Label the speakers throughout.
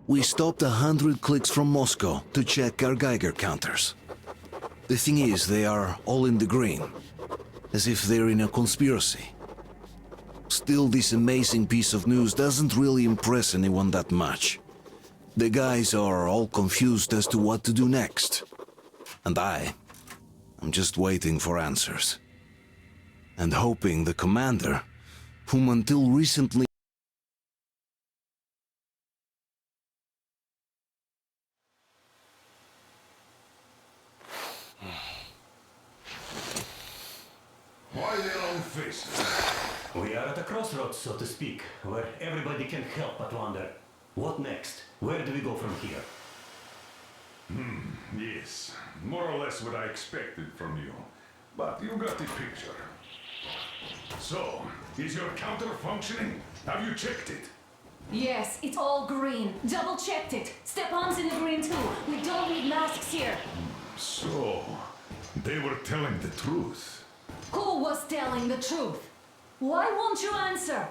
Speaker 1: We stopped 100 clicks from Moscow to check our Geiger counters. The thing is, they are all in the green, as if they're in a conspiracy. Still, this amazing piece of news doesn't really impress anyone that much. The guys are all confused as to what to do next. And I'm just waiting for answers. And hoping the commander, whom until recently
Speaker 2: Why their own faces?
Speaker 3: We are at a crossroads, so to speak, where everybody can help but wonder, what next? Where do we go from here?
Speaker 2: Yes, more or less what I expected from you. But you got the picture. So, is your counter functioning? Have you checked it?
Speaker 4: Yes, it's all green. Double checked it. Stepan's in the green too. We don't need masks here.
Speaker 2: So, they were telling the truth.
Speaker 4: Who was telling the truth? Why won't you answer?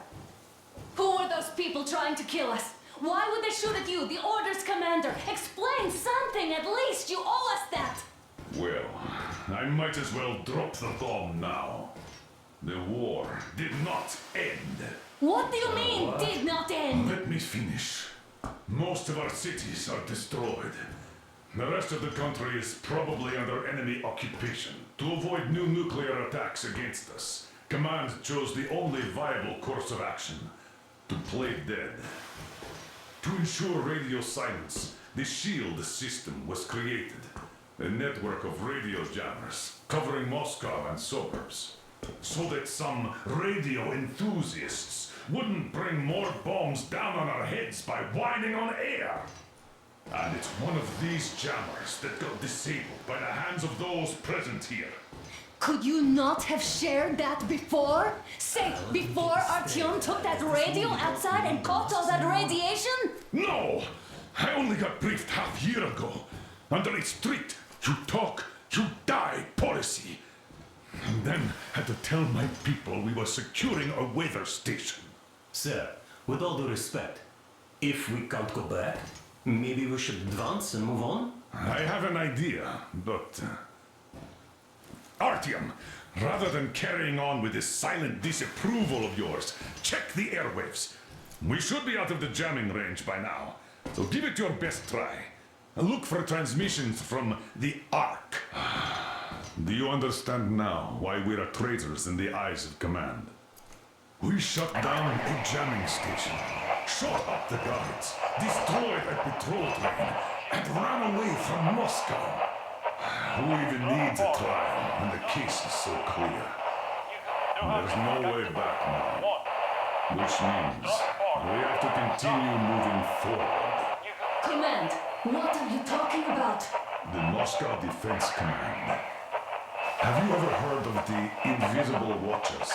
Speaker 4: Who were those people trying to kill us? Why would they shoot at you, the Order's commander? Explain something, at least! You owe us that!
Speaker 2: Well, I might as well drop the bomb now. The war did not end.
Speaker 4: What do you mean, did not end?
Speaker 2: Let me finish. Most of our cities are destroyed. The rest of the country is probably under enemy occupation. To avoid new nuclear attacks against us, Command chose the only viable course of action: to play dead. To ensure radio silence, the SHIELD system was created. A network of radio jammers covering Moscow and suburbs. So that some radio enthusiasts wouldn't bring more bombs down on our heads by whining on air. And it's one of these jammers that got disabled by the hands of those present here.
Speaker 4: Could you not have shared that before? Say, before Artyom took that radio outside and caught all that radiation?
Speaker 2: No! I only got briefed half year ago. Under a strict, you talk, you die policy. And then had to tell my people we were securing a weather station.
Speaker 3: Sir, with all due respect, if we can't go back, maybe we should advance and move on?
Speaker 2: I have an idea, but... Artyom, rather than carrying on with this silent disapproval of yours, check the airwaves. We should be out of the jamming range by now, so give it your best try. Look for transmissions from the Ark. Do you understand now why we're traitors in the eyes of Command? We shut down a jamming station, shot up the guards, destroyed a patrol train, and ran away from Moscow. Who even needs a trial when the case is so clear? There's no way back now, which means we have to continue moving forward.
Speaker 4: Command, what are you talking about?
Speaker 2: The Moscow Defense Command. Have you ever heard of the Invisible Watchers?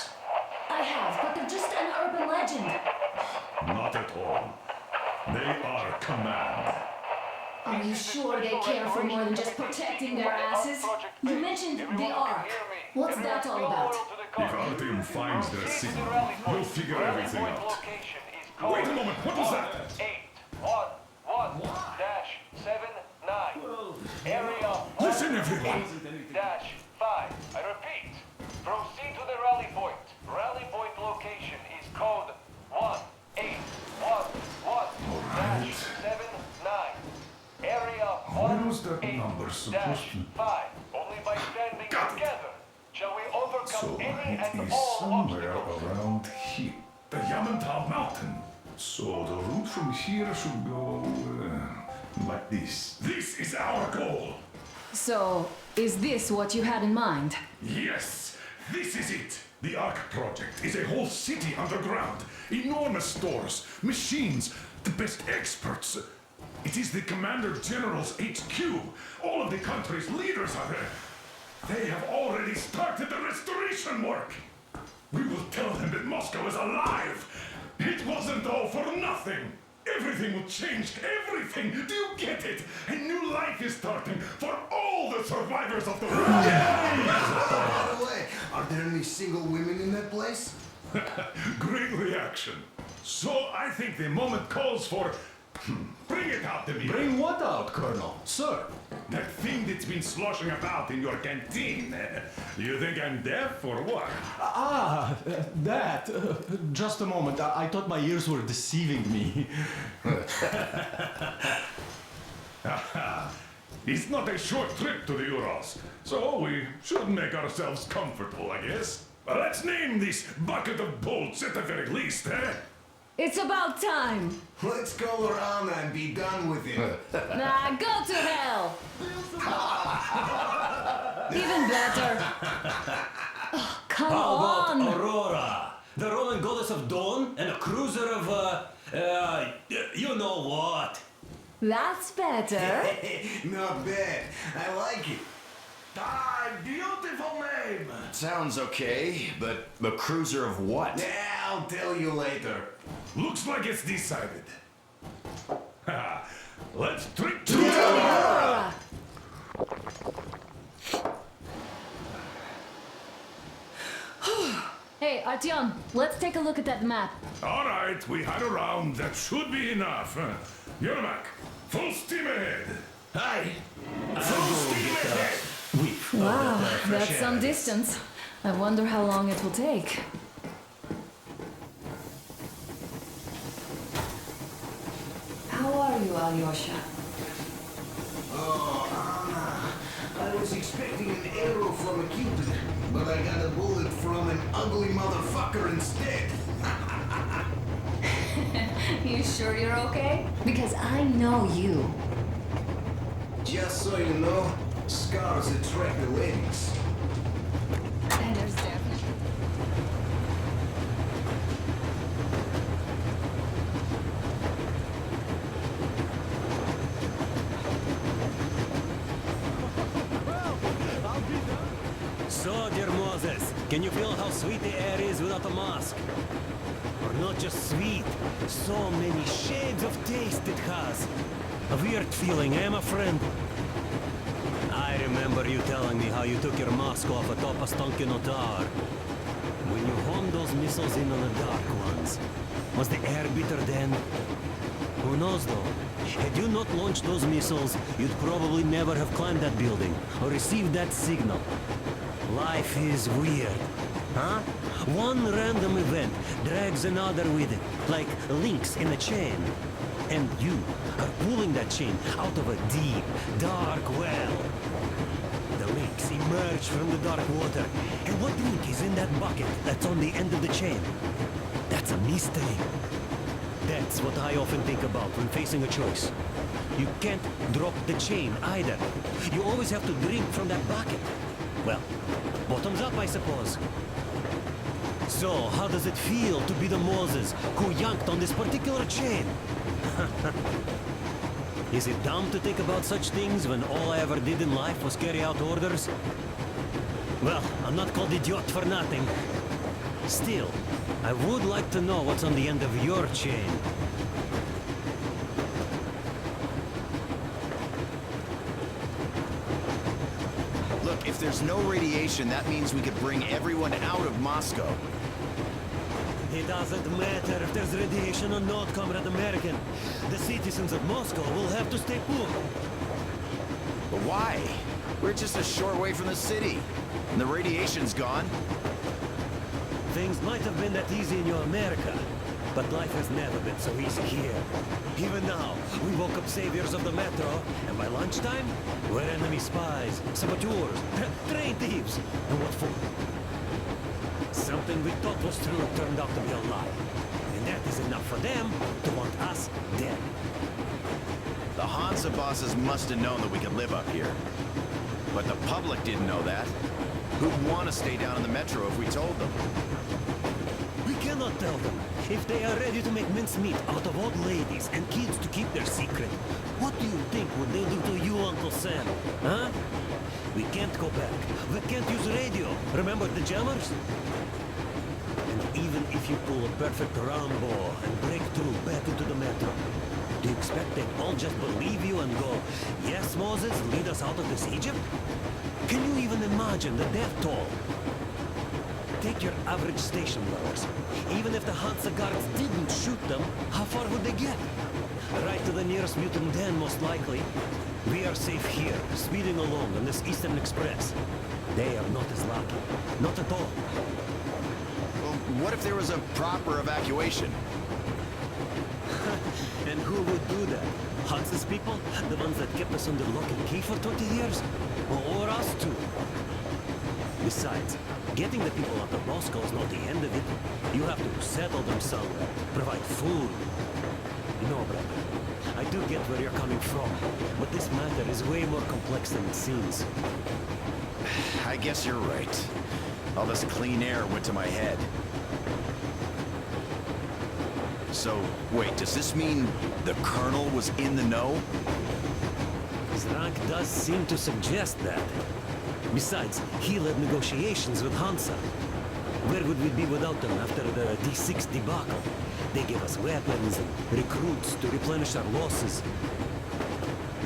Speaker 4: I have, but they're just an urban legend.
Speaker 2: Not at all. They are Command.
Speaker 4: Are you sure they care for more than just protecting their asses? You mentioned the Ark. What's that all about?
Speaker 2: If Artyom finds their signal, we'll figure everything out. Wait a moment, what was that?
Speaker 5: 811-79. Area
Speaker 2: Listen, everyone!
Speaker 5: -5. I repeat, proceed to the rally point. Rally point location is code 1811-79. Area
Speaker 2: Where was that number supposed to...
Speaker 5: 1-5. Only by standing
Speaker 2: Got it.
Speaker 5: together shall we overcome
Speaker 2: So
Speaker 5: any
Speaker 2: it
Speaker 5: and
Speaker 2: is
Speaker 5: all
Speaker 2: somewhere
Speaker 5: obstacles.
Speaker 2: around here. The Yamantau Mountain. So the route from here should go like this. This is our goal.
Speaker 4: So, is this what you had in mind?
Speaker 2: Yes, this is it. The Ark project is a whole city underground. Enormous stores, machines, the best experts. It is the Commander General's HQ. All of the country's leaders are there. They have already started the restoration work. We will tell them that Moscow is alive. It wasn't all for nothing. Everything will change, everything. Do you get it? A new life is starting for all the survivors of the war.
Speaker 6: By the way, are there any single women in that place?
Speaker 2: Great reaction. So I think the moment calls for Bring it out to me.
Speaker 6: Bring what out, Colonel? Sir?
Speaker 2: That thing that's been sloshing about in your canteen. You think I'm deaf or what?
Speaker 6: That. Just a moment. I thought my ears were deceiving me.
Speaker 2: It's not a short trip to the Urals, so we should make ourselves comfortable, I guess. Let's name this bucket of bolts at the very least, eh?
Speaker 4: It's about time.
Speaker 6: Let's go around and be done with it.
Speaker 4: Nah, go to hell. Even better. Oh, come
Speaker 3: How about
Speaker 4: on.
Speaker 3: Aurora, the Roman goddess of dawn, and a cruiser of, you know what?
Speaker 4: That's better.
Speaker 6: Not bad. I like it.
Speaker 2: Ah, beautiful name.
Speaker 7: Sounds okay, but the cruiser of what?
Speaker 6: Yeah, I'll tell you later.
Speaker 2: Looks like it's decided. Let's drink to
Speaker 4: Aurora. Hey, Artyom, let's take a look at that map.
Speaker 2: All right, we had a round. That should be enough. Yermak, full steam ahead.
Speaker 3: Aye.
Speaker 2: Full steam ahead.
Speaker 4: Wow, that's some distance. I wonder how long it will take. How are you, Alyosha?
Speaker 6: Oh, Anna. I was expecting an arrow from a Cupid, but I got a bullet from an ugly motherfucker instead.
Speaker 4: You sure you're okay? Because I know you.
Speaker 6: Just so you know, scars attract the ladies.
Speaker 4: And there's definitely...
Speaker 3: So, dear Moses, can you feel how sweet the air is without a mask? Or not just sweet, so many shades of taste it has. A weird feeling, eh, my friend? I remember you telling me how you took your mask off atop a Stonkino tower. When you homed those missiles in on the dark ones, was the air bitter then? Who knows though? Had you not launched those missiles, you'd probably never have climbed that building or received that signal. Life is weird, huh? One random event drags another with it, like links in a chain. And you are pulling that chain out of a deep, dark well. The links emerge from the dark water. And what link is in that bucket that's on the end of the chain? That's a mystery. That's what I often think about when facing a choice. You can't drop the chain either. You always have to drink from that bucket. Well, bottoms up, I suppose. So, how does it feel to be the Moses who yanked on this particular chain? Is it dumb to think about such things when all I ever did in life was carry out orders? Well, I'm not called idiot for nothing. Still, I would like to know what's on the end of your chain.
Speaker 7: Look, if there's no radiation, that means we could bring everyone out of Moscow.
Speaker 3: It doesn't matter if there's radiation or not, Comrade American. The citizens of Moscow will have to stay put.
Speaker 7: But why? We're just a short way from the city. And the radiation's gone.
Speaker 3: Things might have been that easy in your America, but life has never been so easy here. Even now, we woke up saviors of the metro, and by lunchtime, we're enemy spies, saboteurs, train thieves. And what for? Something we thought was true turned out to be a lie. And that is enough for them to want us dead.
Speaker 7: The Hansa bosses must have known that we could live up here. But the public didn't know that. Who'd want to stay down in the metro if we told them?
Speaker 3: We cannot tell them. If they are ready to make mincemeat out of old ladies and kids to keep their secret, what do you think would they do to you, Uncle Sam? Huh? We can't go back. We can't use radio. Remember the jammers? And even if you pull a perfect Rambo and break through back into the metro, do you expect they'd all just believe you and go, yes, Moses, lead us out of this Egypt? Can you even imagine the death toll? Take your average station dwellers. Even if the Hansa guards didn't shoot them, how far would they get? Right to the nearest mutant den, most likely. We are safe here, speeding along on this Eastern Express. They are not as lucky. Not at all.
Speaker 7: Well, what if there was a proper evacuation?
Speaker 3: And who would do that? Hans's people? The ones that kept us under lock and key for 20 years? Or us too? Besides, getting the people out of Moscow is not the end of it. You have to settle them somewhere, provide food. No, brother. I do get where you're coming from, but this matter is way more complex than it seems.
Speaker 7: I guess you're right. All this clean air went to my head. So, wait, does this mean the Colonel was in the know?
Speaker 3: His rank does seem to suggest that. Besides, he led negotiations with Hansa. Where would we be without them after the D6 debacle? They gave us weapons and recruits to replenish our losses.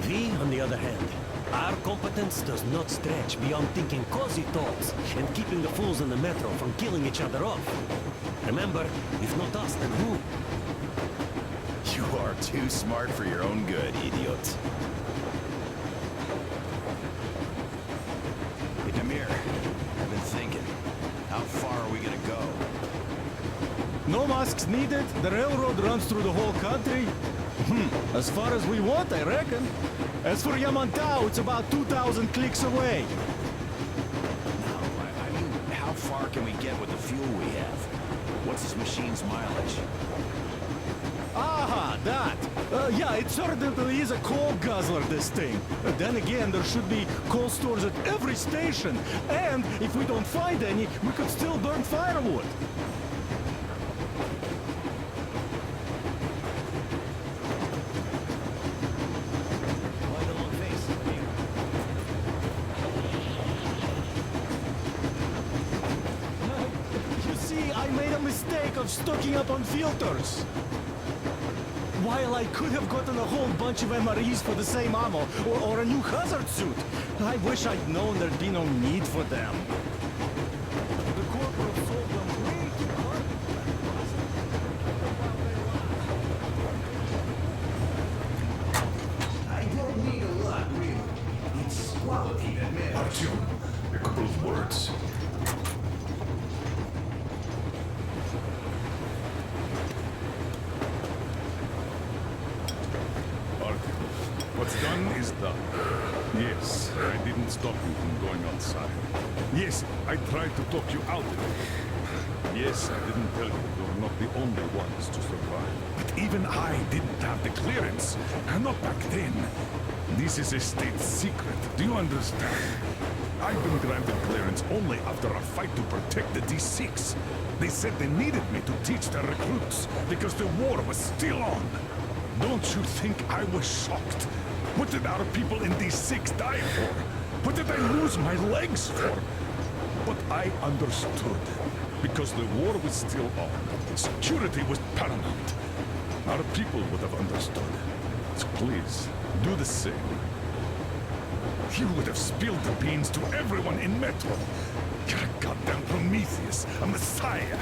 Speaker 3: We, on the other hand, our competence does not stretch beyond thinking cozy thoughts and keeping the fools in the metro from killing each other off. Remember, if not us, then who?
Speaker 7: You are too smart for your own good, idiot. Hey, Demir, I've been thinking. How far are we gonna go?
Speaker 8: No masks needed. The railroad runs through the whole country. As far as we want, I reckon. As for Yamantau, it's about 2,000 clicks away.
Speaker 7: No, I mean, how far can we get with the fuel we have? What's this machine's mileage?
Speaker 8: Aha, that! Yeah, it certainly is a coal guzzler, this thing. Then again, there should be coal stores at every station. And if we don't find any, we could still burn firewood.
Speaker 3: Why the long face?
Speaker 8: You see, I made a mistake of stocking up on filters. While I could have gotten a whole bunch of MREs for the same ammo, or a new hazard suit, I wish I'd known there'd be no need for them. The corporal sold them way too hard.
Speaker 6: I don't need a lot, really. It's quality that matters.
Speaker 2: Artyom, a couple of words. Artyom, what's done is done. Yes, I didn't stop you from going outside. Yes, I tried to talk you out of it. Yes, I didn't tell you you're not the only ones to survive. But even I didn't have the clearance. And not back then. This is a state secret. Do you understand? I've been granted clearance only after a fight to protect the D6. They said they needed me to teach their recruits because the war was still on. Don't you think I was shocked? What did our people in D6 die for? What did I lose my legs for? But I understood. Because the war was still on. Security was paramount. Our people would have understood. So please, do the same. You would have spilled the beans to everyone in Metro. You're a goddamn Prometheus, a messiah.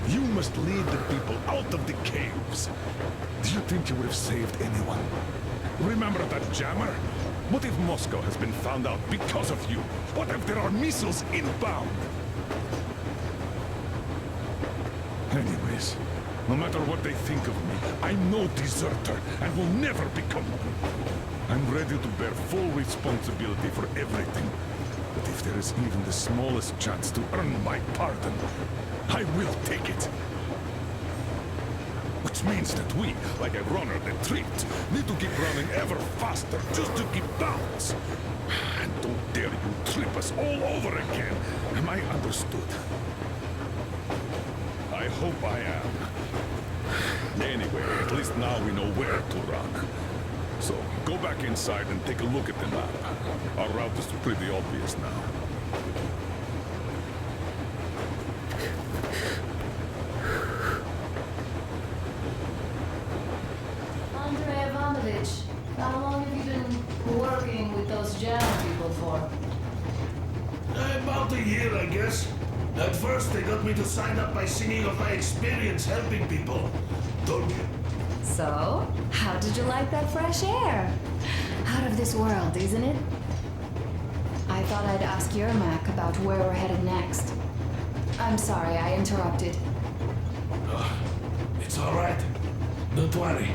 Speaker 2: You must lead the people out of the caves. Do you think you would have saved anyone? Remember that jammer? What if Moscow has been found out because of you? What if there are missiles inbound? Anyways, no matter what they think of me, I'm no deserter and will never become one. I'm ready to bear full responsibility for everything. But if there is even the smallest chance to earn my pardon, I will take it. Which means that we, like a runner that tripped, need to keep running ever faster just to keep balance. And don't dare you trip us all over again. Am I understood? I hope I am. Anyway, at least now we know where to run. So, go back inside and take a look at the map. Our route is pretty obvious now.
Speaker 4: Andrei Ivanovich, how long have you been working with those German people for?
Speaker 6: About a year, I guess. At first, they got me to sign up by singing of my experience helping people. Told you.
Speaker 4: So, How did you like that fresh air? Out of this world, isn't it? I thought I'd ask your Mac about where we're headed next. I'm sorry I interrupted.
Speaker 6: It's all right. Don't worry.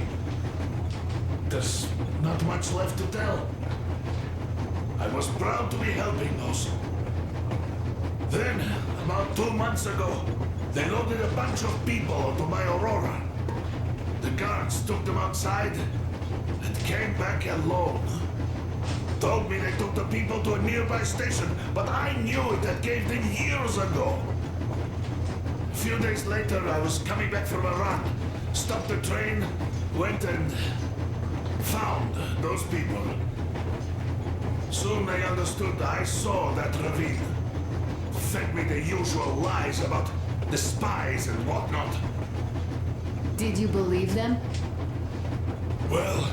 Speaker 6: There's not much left to tell. I was proud to be helping those. Then, about 2 months ago, they loaded a bunch of people onto my Aurora. The guards took them outside and came back alone. Told me they took the people to a nearby station, but I knew it had caved in years ago. A few days later, I was coming back from a run, stopped the train, went and found those people. Soon they understood I saw that ravine. Fed me the usual lies about the spies and whatnot.
Speaker 4: Did you believe them?
Speaker 6: Well,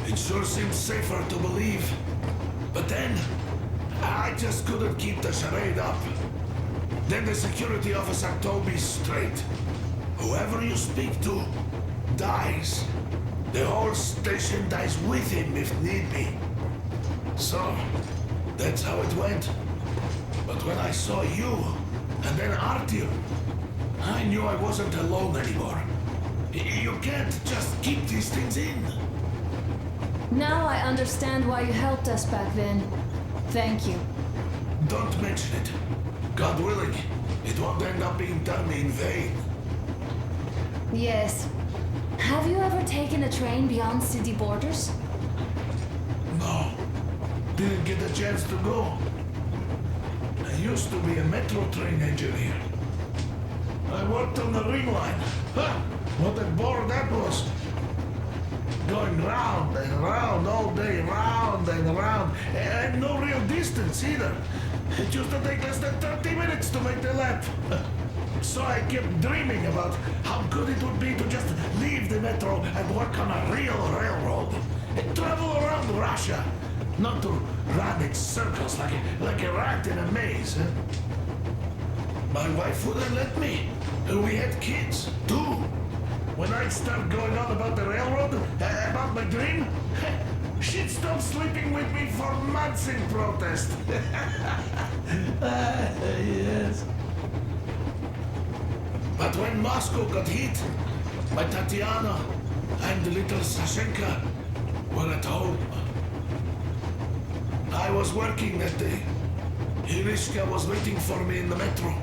Speaker 6: it sure seemed safer to believe. But then, I just couldn't keep the charade up. Then the security officer told me straight. Whoever you speak to dies. The whole station dies with him if need be. So, that's how it went. But when I saw you, and then Artyom, I knew I wasn't alone anymore. You can't just keep these things in.
Speaker 4: Now I understand why you helped us back then. Thank you.
Speaker 6: Don't mention it. God willing, it won't end up being done in vain.
Speaker 4: Yes. Have you ever taken a train beyond city borders?
Speaker 6: No, didn't get a chance to go. I used to be a metro train engineer. I worked on the ring line. Ha! What a bore that was. Going round and round all day, round and round, and no real distance either. It used to take less than 30 minutes to make the lap. So I kept dreaming about how good it would be to just leave the metro and work on a real railroad. And travel around Russia, not to run in circles like a rat in a maze. My wife wouldn't let me. We had kids, too. When I'd start going on about the railroad, about my dream, she'd stop sleeping with me for months in protest. Yes. But when Moscow got hit, my Tatiana and little Sashenka were at home. I was working that day. Irishka was waiting for me in the metro,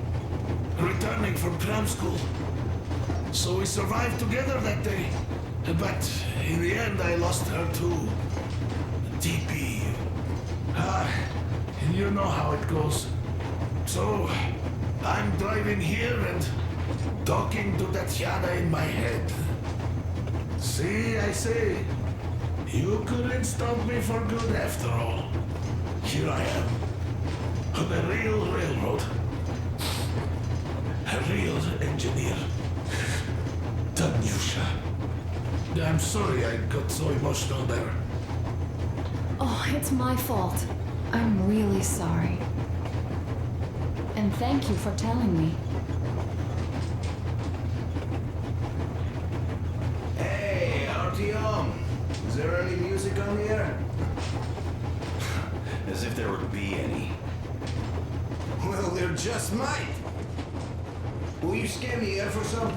Speaker 6: returning from cram school. So we survived together that day. But in the end, I lost her too. TP. You know how it goes. So, I'm driving here and talking to Tatiana in my head. See, I say, you couldn't stop me for good after all. Here I am, on a real railroad. A real engineer. Tanyusha. I'm sorry I got so emotional there.
Speaker 4: Oh, it's my fault. I'm really sorry. And thank you for telling me.
Speaker 6: Hey, Artyom. Is there any music on the air?
Speaker 7: As if there would be any.
Speaker 6: Well, there just might. Will you scan the air for some?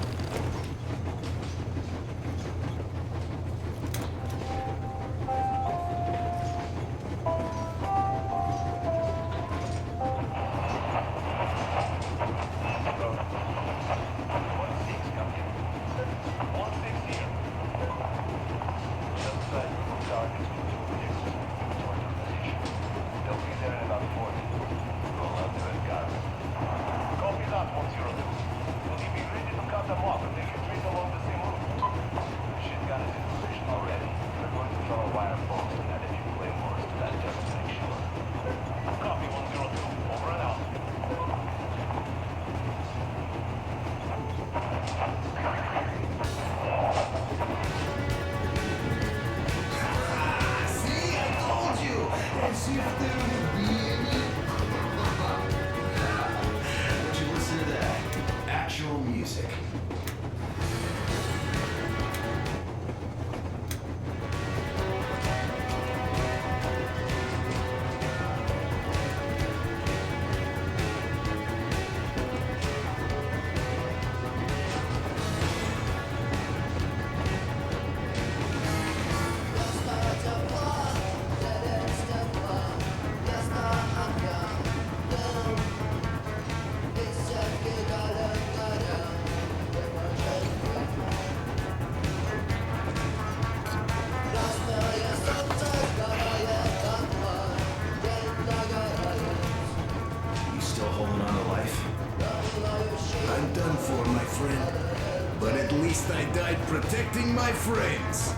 Speaker 1: protecting my friends.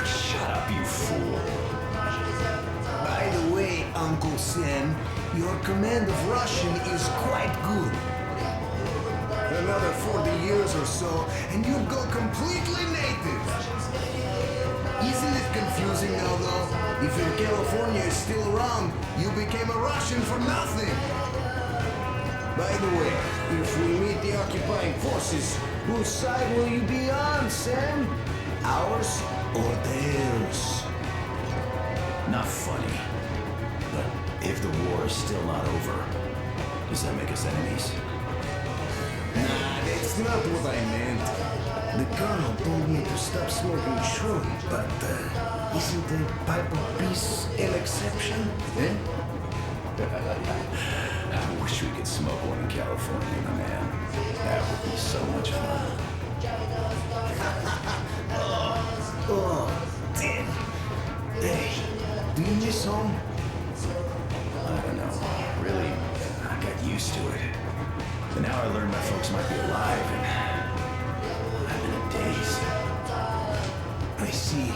Speaker 7: Shut up, you fool.
Speaker 1: By the way, Uncle Sam, your command of Russian is quite good. Another 40 years or so, and you'd go completely native. Isn't it confusing now, though? If in California is still around, you became a Russian for nothing. By the way, if we meet the occupying forces, whose side will you be on, Sam? Ours or theirs?
Speaker 7: Not funny. But if the war is still not over, does that make us enemies?
Speaker 1: Nah, that's not what I meant. The colonel told me to stop smoking shroom, but isn't the pipe of peace an exception? Eh?
Speaker 7: I wish we could smoke one in California, my man. That would be so much fun.
Speaker 1: Oh, damn. Hey, do you miss home?
Speaker 7: I don't know. Really, I got used to it. But now I learned my folks might be alive, and I'm in a daze.
Speaker 1: I see.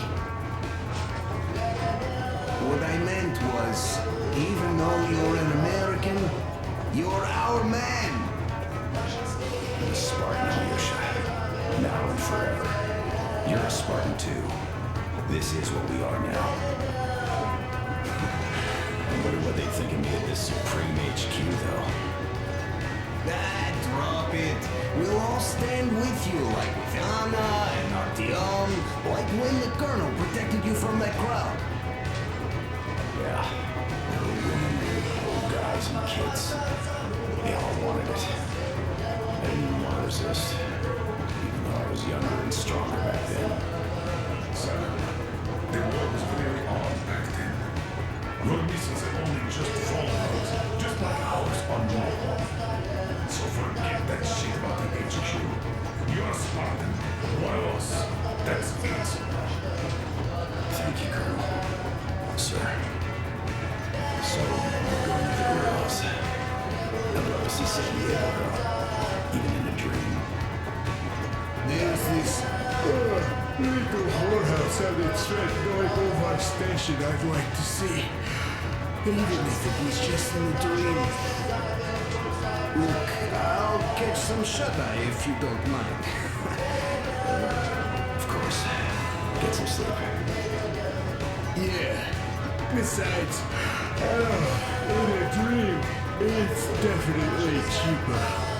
Speaker 1: What I meant was, even though you're an American, you're our man.
Speaker 7: I'm a Spartan, Alyosha. Now and forever. You're a Spartan too. This is what we are now. I wonder what they think of me at this Supreme HQ, though.
Speaker 1: Ah, drop it. We'll all stand with you, like with Anna and Artyom, like when the colonel protected you from that crowd.
Speaker 7: Yeah. Little women, old guys and kids. They all wanted it. I didn't even want to resist. Even though I was younger and stronger back then.
Speaker 2: Son, the war was very on back then. Your missiles had only just fallen out, just like ours on your home. So forget that shit about the HQ. You're a Spartan, one of us. That's it.
Speaker 7: Thank you, Colonel. Sir. So, we're going to the guerrillas. I'd love to see San Diego, even in a dream.
Speaker 1: There's this
Speaker 6: Little whorehouse at the Czech going over station I'd like to see.
Speaker 1: even if it was just in a dream. Look, I'll catch some shut-eye if you don't mind.
Speaker 7: Of course. Get some sleep.
Speaker 6: Yeah. Besides, in a dream, it's definitely cheaper.